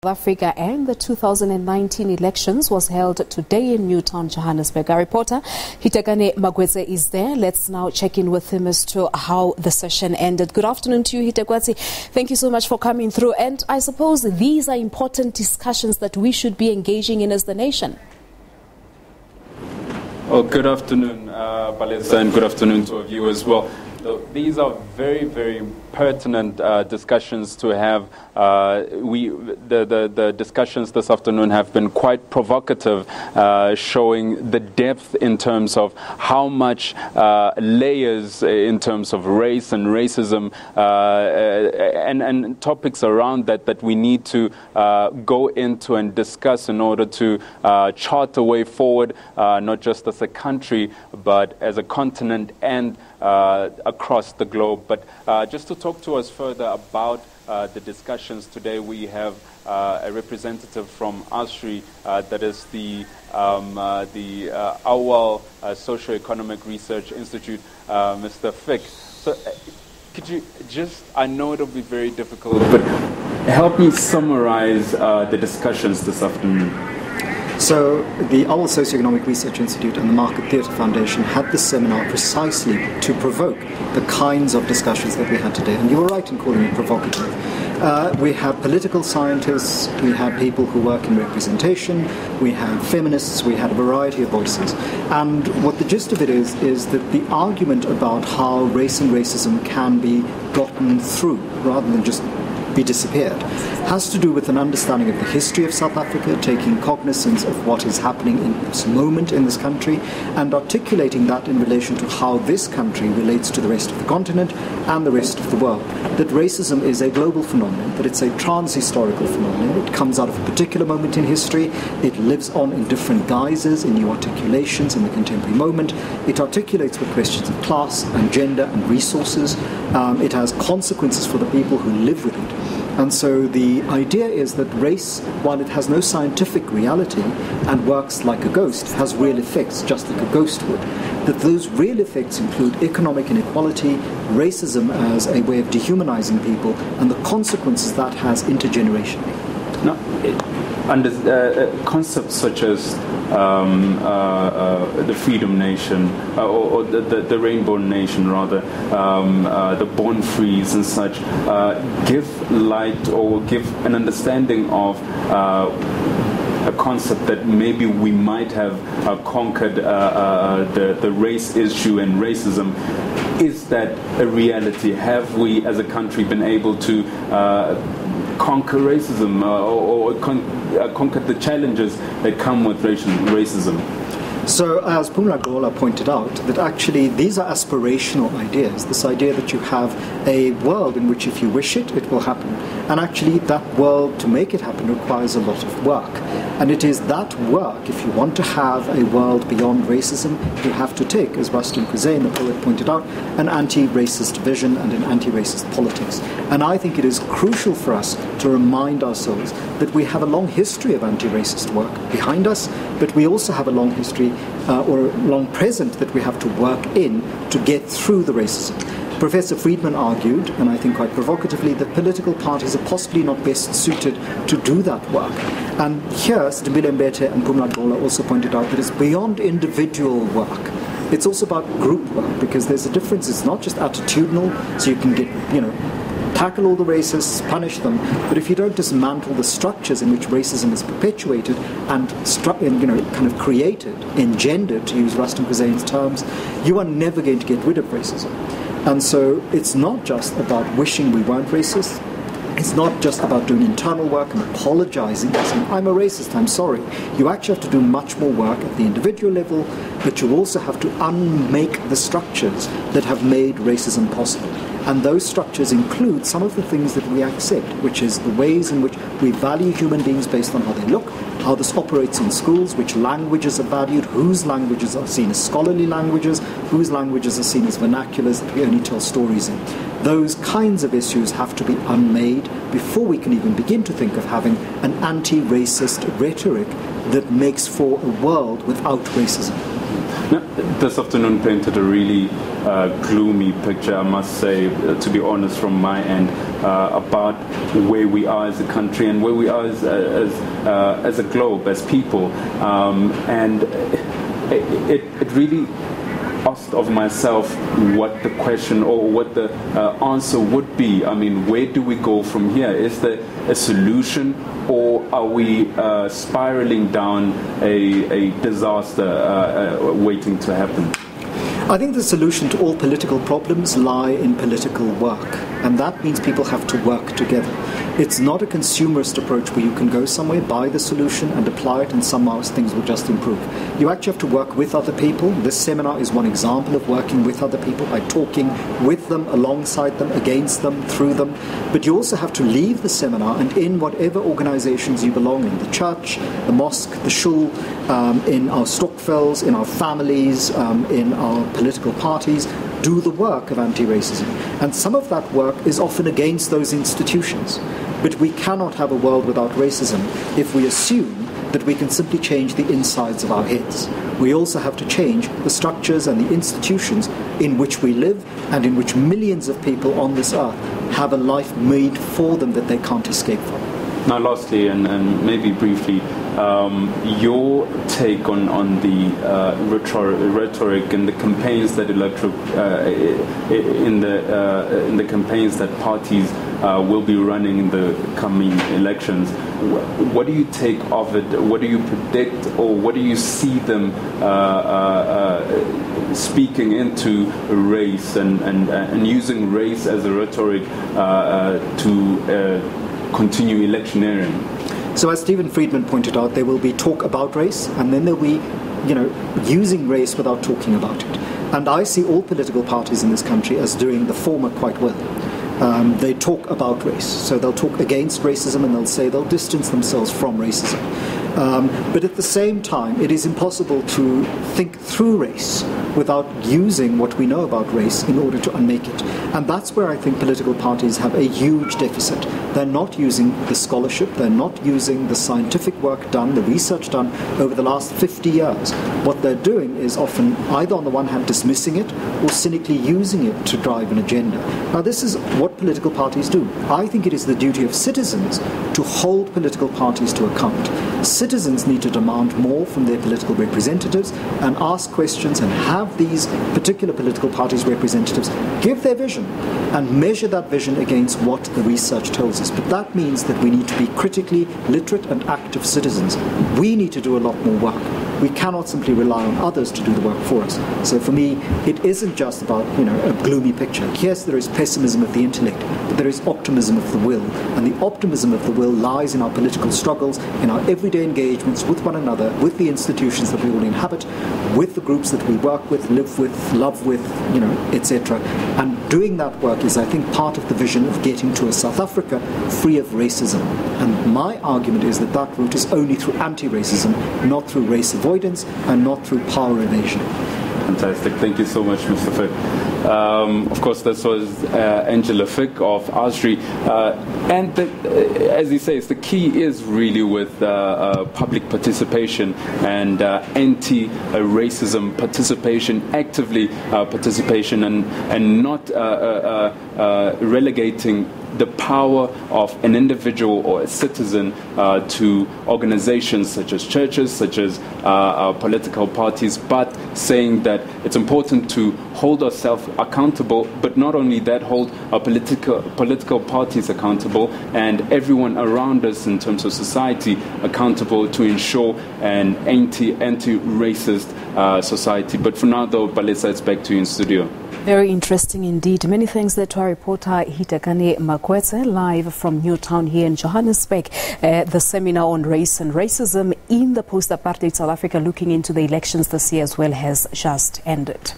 South Africa and the 2019 elections was held today in Newtown, Johannesburg. Our reporter Hitekani Magwedze is there. Let's now check in with him as to how the session ended. Good afternoon to you, Hitekani. Thank you so much for coming through. And I suppose these are important discussions that we should be engaging in as the nation. Well, good afternoon, Baleza, and good afternoon to you as well. So these are very, very pertinent discussions to have. The discussions this afternoon have been quite provocative, showing the depth in terms of how much layers in terms of race and racism and topics around that we need to go into and discuss in order to chart a way forward, not just as a country, but as a continent and across the globe. But just to talk to us further about the discussions today, we have a representative from ASRI, that is the Awal Socio-Economic Research Institute, Mr. Fick. So could you just, I know it'll be very difficult, but help me summarize the discussions this afternoon. So the Awal Socio-Economic Research Institute and the Market Theatre Foundation had this seminar precisely to provoke the kinds of discussions that we had today. And you were right in calling it provocative. We have political scientists, we have people who work in representation, we have feminists, we had a variety of voices. And what the gist of it is that the argument about how race and racism can be gotten through rather than just be disappeared has to do with an understanding of the history of South Africa, taking cognizance of what is happening in this moment in this country, and articulating that in relation to how this country relates to the rest of the continent and the rest of the world. That racism is a global phenomenon, that it's a trans-historical phenomenon. It comes out of a particular moment in history. It lives on in different guises, in new articulations in the contemporary moment. It articulates with questions of class and gender and resources. It has consequences for the people who live with it. And so the idea is that race, while it has no scientific reality and works like a ghost, has real effects just like a ghost would. That those real effects include economic inequality, racism as a way of dehumanizing people, and the consequences that has intergenerationally. Now, under concepts such as the Freedom Nation, or the Rainbow Nation rather, the Born Frees and such, give light or give an understanding of a concept that maybe we might have conquered the race issue and racism. Is that a reality? Have we as a country been able to conquer racism or conquer the challenges that come with racism? So, as Gola pointed out, that actually these are aspirational ideas. This idea that you have a world in which if you wish it, it will happen. And actually that world, to make it happen, requires a lot of work. And it is that work, if you want to have a world beyond racism, you have to take, as Rustin Kuzein, the poet, pointed out, an anti-racist vision and an anti-racist politics. And I think it is crucial for us to remind ourselves that we have a long history of anti-racist work behind us, but we also have a long history or a long present that we have to work in to get through the racism. Professor Friedman argued, and I think quite provocatively, that political parties are possibly not best suited to do that work. And here, Stambile Mbete and Gola also pointed out that it's beyond individual work. It's also about group work, because there's a difference. It's not just attitudinal, so you can get, tackle all the racists, punish them, but if you don't dismantle the structures in which racism is perpetuated and kind of created, engendered, to use Rustin Kuzein's terms, you are never going to get rid of racism. And so it's not just about wishing we weren't racist. It's not just about doing internal work and apologizing and saying, I'm a racist, I'm sorry. You actually have to do much more work at the individual level, but you also have to unmake the structures that have made racism possible. And those structures include some of the things that we accept, which is the ways in which we value human beings based on how they look, how this operates in schools, which languages are valued, whose languages are seen as scholarly languages, whose languages are seen as vernaculars that we only tell stories in. Those kinds of issues have to be unmade before we can even begin to think of having an anti-racist rhetoric that makes for a world without racism. Now, this afternoon painted a really gloomy picture, I must say, to be honest, from my end, about where we are as a country and where we are as a globe, as people. And it really asked of myself what the question or what the answer would be. I mean, where do we go from here? Is there a solution, or are we spiraling down a disaster waiting to happen? I think the solution to all political problems lie in political work, and that means people have to work together. It's not a consumerist approach where you can go somewhere, buy the solution and apply it and somehow things will just improve. You actually have to work with other people. This seminar is one example of working with other people by talking with them, alongside them, against them, through them. But you also have to leave the seminar and in whatever organizations you belong in, the church, the mosque, the shul, in our stokvels, in our families, in our political parties, do the work of anti-racism. And some of that work is often against those institutions. But we cannot have a world without racism if we assume that we can simply change the insides of our heads. We also have to change the structures and the institutions in which we live and in which millions of people on this earth have a life made for them that they can't escape from. Now, lastly, and maybe briefly, your take on the rhetoric and the campaigns that in the campaigns that parties will be running in the coming elections. What do you take of it? What do you predict, or what do you see them speaking into race and using race as a rhetoric to continue electioneering? So as Stephen Friedman pointed out, there will be talk about race, and then there'll be, using race without talking about it. And I see all political parties in this country as doing the former quite well. They talk about race, so they'll talk against racism and they'll say they'll distance themselves from racism. But at the same time, it is impossible to think through race without using what we know about race in order to unmake it. And that's where I think political parties have a huge deficit. They're not using the scholarship, they're not using the scientific work done, the research done over the last 50 years. What they're doing is often either on the one hand dismissing it or cynically using it to drive an agenda. Now this is what political parties do. I think it is the duty of citizens to hold political parties to account. Citizens need to demand more from their political representatives and ask questions and have these particular political parties' representatives give their vision and measure that vision against what the research tells us. But that means that we need to be critically literate and active citizens. We need to do a lot more work. We cannot simply rely on others to do the work for us. So for me, it isn't just about, a gloomy picture. Yes, there is pessimism of the intellect, but there is optimism of the will. And the optimism of the will lies in our political struggles, in our everyday engagements with one another, with the institutions that we all inhabit, with the groups that we work with, live with, love with, etc. And doing that work is, I think, part of the vision of getting to a South Africa free of racism. And my argument is that that route is only through anti-racism, not through race avoidance and not through power evasion. Fantastic. Thank you so much, Mr. Fick. Of course, this was Angelo Fick of ASRI. And as he says, the key is really with public participation and anti-racism participation, actively participation, and not relegating the power of an individual or a citizen to organizations such as churches, such as political parties, but saying that it's important to hold ourselves accountable, but not only that, hold our political parties accountable and everyone around us in terms of society accountable to ensure an anti-racist society. But for now, though, Balesa, it's back to you in studio. Very interesting indeed. Many thanks there to our reporter Hitekani Magwedze, live from Newtown here in Johannesburg. The seminar on race and racism in the post-apartheid South Africa, looking into the elections this year as well, has just ended.